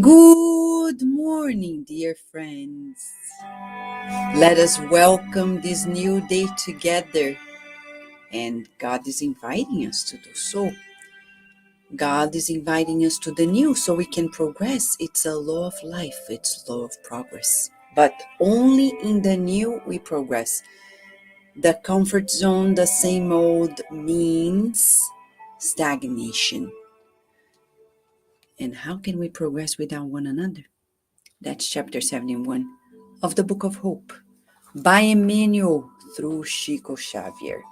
Good morning, dear friends. Let us welcome this new day together. And God is inviting us to do so. God is inviting us to the new so we can progress. It's a law of life. It's a law of progress. But only in the new we progress. The comfort zone, the same old, means stagnation. And how can we progress without one another? That's chapter 71 of the Book of Hope by Emmanuel through Chico Xavier.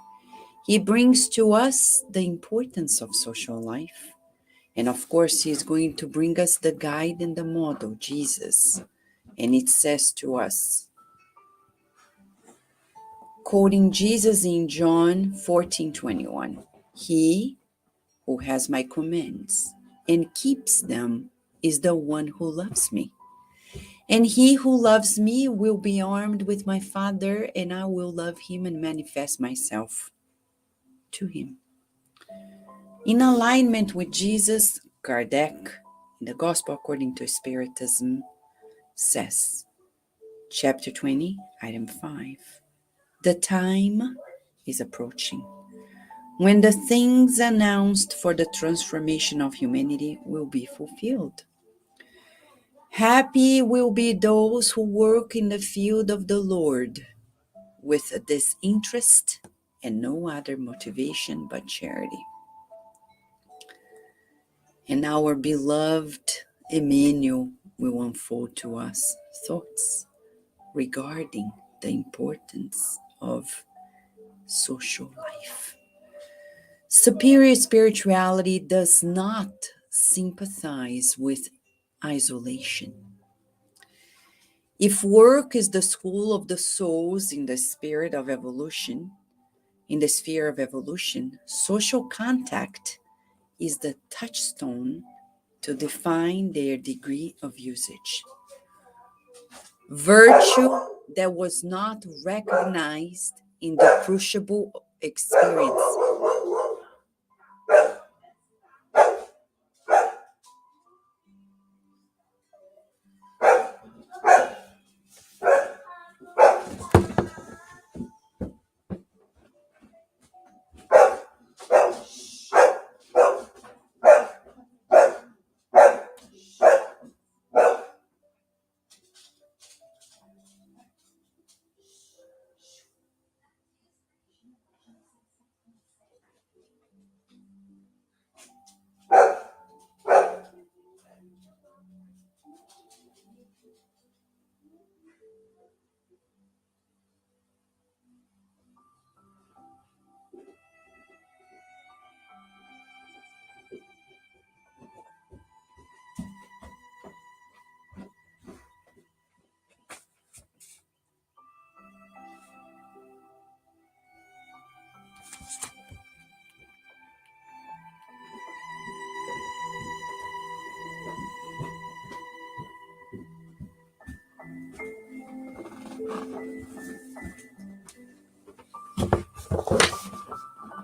He brings to us the importance of social life. And of course, he's going to bring us the guide and the model, Jesus. And it says to us, quoting Jesus in John 14:21, "He who has my commands and keeps them is the one who loves me. And he who loves me will be armed with my Father, and I will love him and manifest myself to him." In alignment with Jesus, Kardec, in the Gospel according to Spiritism, says, chapter 20, item 5, the time is approaching when the things announced for the transformation of humanity will be fulfilled. Happy will be those who work in the field of the Lord with disinterest and no other motivation but charity. And our beloved Emmanuel will unfold to us thoughts regarding the importance of social life. Superior spirituality does not sympathize with isolation. If work is the school of the souls in the spirit of evolution, in the sphere of evolution, social contact is the touchstone to define their degree of usage. Virtue that was not recognized in the crucible experience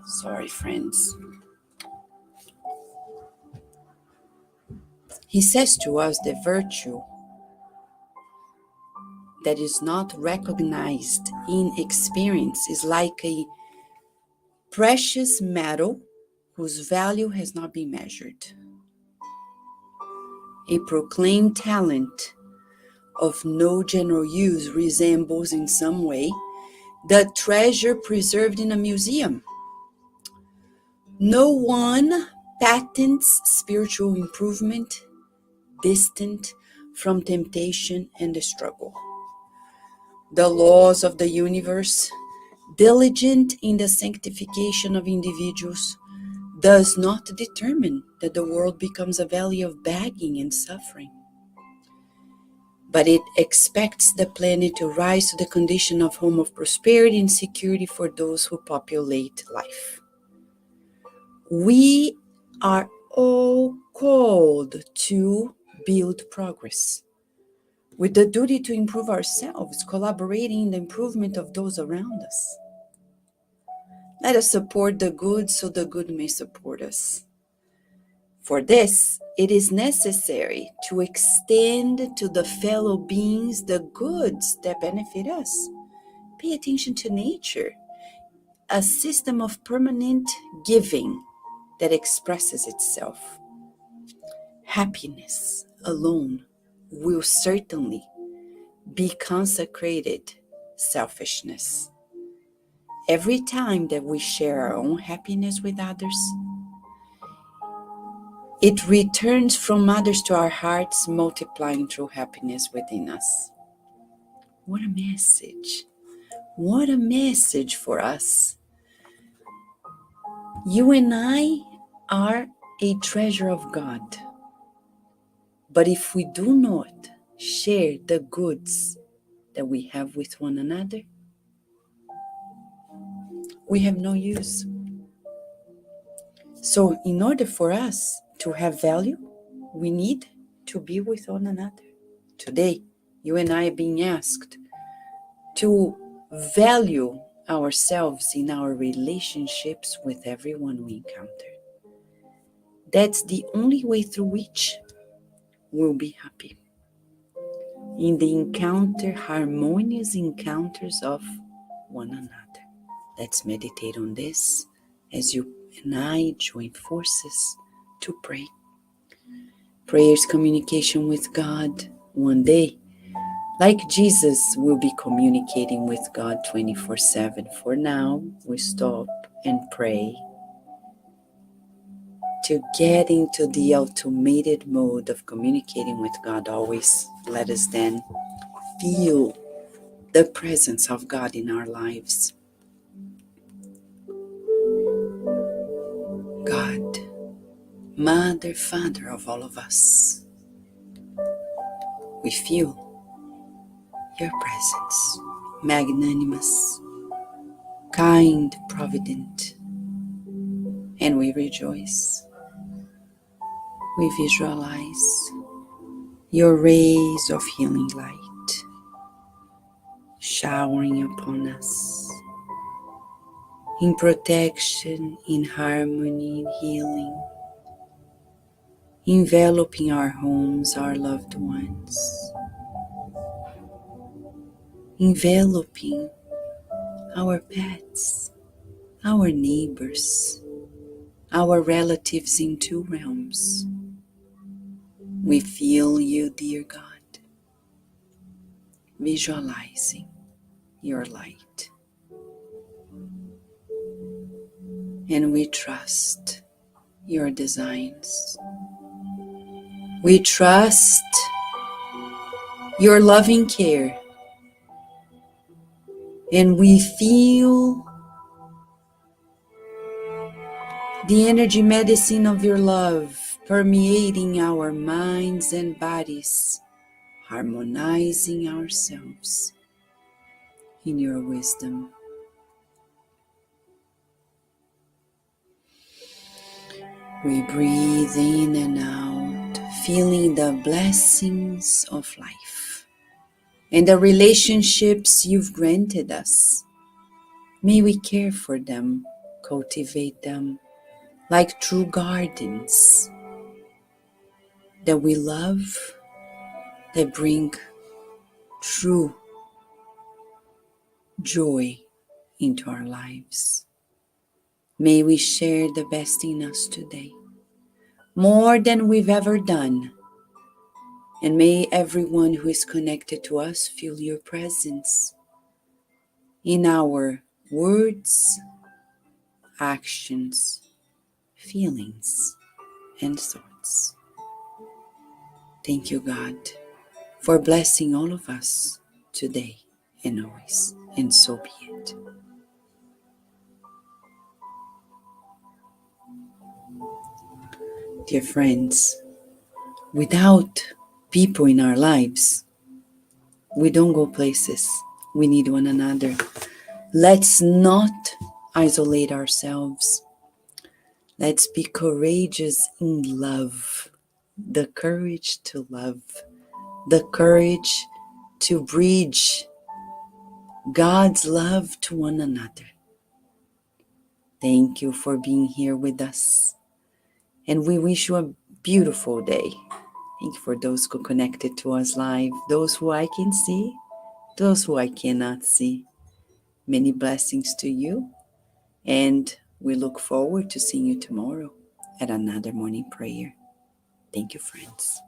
Sorry, friends. He says to us the virtue that is not recognized in experience is like a precious metal whose value has not been measured. A proclaimed talent of no general use resembles in some way the treasure preserved in a museum. No one patents spiritual improvement distant from temptation and the struggle. The laws of the universe Diligent in the sanctification of individuals does not determine that the world becomes a valley of begging and suffering, but it expects the planet to rise to the condition of home of prosperity and security for those who populate life. We are all called to build progress, with the duty to improve ourselves, collaborating in the improvement of those around us. Let us support the good so the good may support us. For this, it is necessary to extend to the fellow beings the goods that benefit us. Pay attention to nature, a system of permanent giving that expresses itself. Happiness alone will certainly be consecrated selfishness. Every time that we share our own happiness with others, it returns from others to our hearts, multiplying true happiness within us. What a message! What a message for us. You and I are a treasure of God. But if we do not share the goods that we have with one another, we have no use. So in order for us to have value, we need to be with one another. Today, you and I are being asked to value ourselves in our relationships with everyone we encounter. That's the only way through which we'll be happy. In the encounter, harmonious encounters of one another. Let's meditate on this as you and I join forces to pray. Prayer is communication with God. One day, like Jesus, we'll be communicating with God 24/7. For now, we stop and pray to get into the automated mode of communicating with God always. Let us then feel the presence of God in our lives. God, Mother, Father of all of us, we feel your presence, magnanimous, kind, provident, and we rejoice. We visualize your rays of healing light showering upon us in protection, in harmony, in healing, enveloping our homes, our loved ones, enveloping our pets, our neighbors, our relatives in two realms. We feel you, dear God, visualizing your light. And we trust your designs. We trust your loving care. And we feel the energy medicine of your love permeating our minds and bodies, harmonizing ourselves in your wisdom. We breathe in and out, feeling the blessings of life and the relationships you've granted us. May we care for them, cultivate them like true gardens that we love, that bring true joy into our lives. May we share the best in us today, more than we've ever done. And may everyone who is connected to us feel your presence in our words, actions, feelings, and thoughts. Thank you, God, for blessing all of us today and always. And so be it. Dear friends, without people in our lives, we don't go places. We need one another. Let's not isolate ourselves. Let's be courageous in love. The courage to love. The courage to bridge God's love to one another. Thank you for being here with us. And we wish you a beautiful day. Thank you for those who connected to us live, those who I can see, those who I cannot see. Many blessings to you. And we look forward to seeing you tomorrow at another morning prayer. Thank you, friends.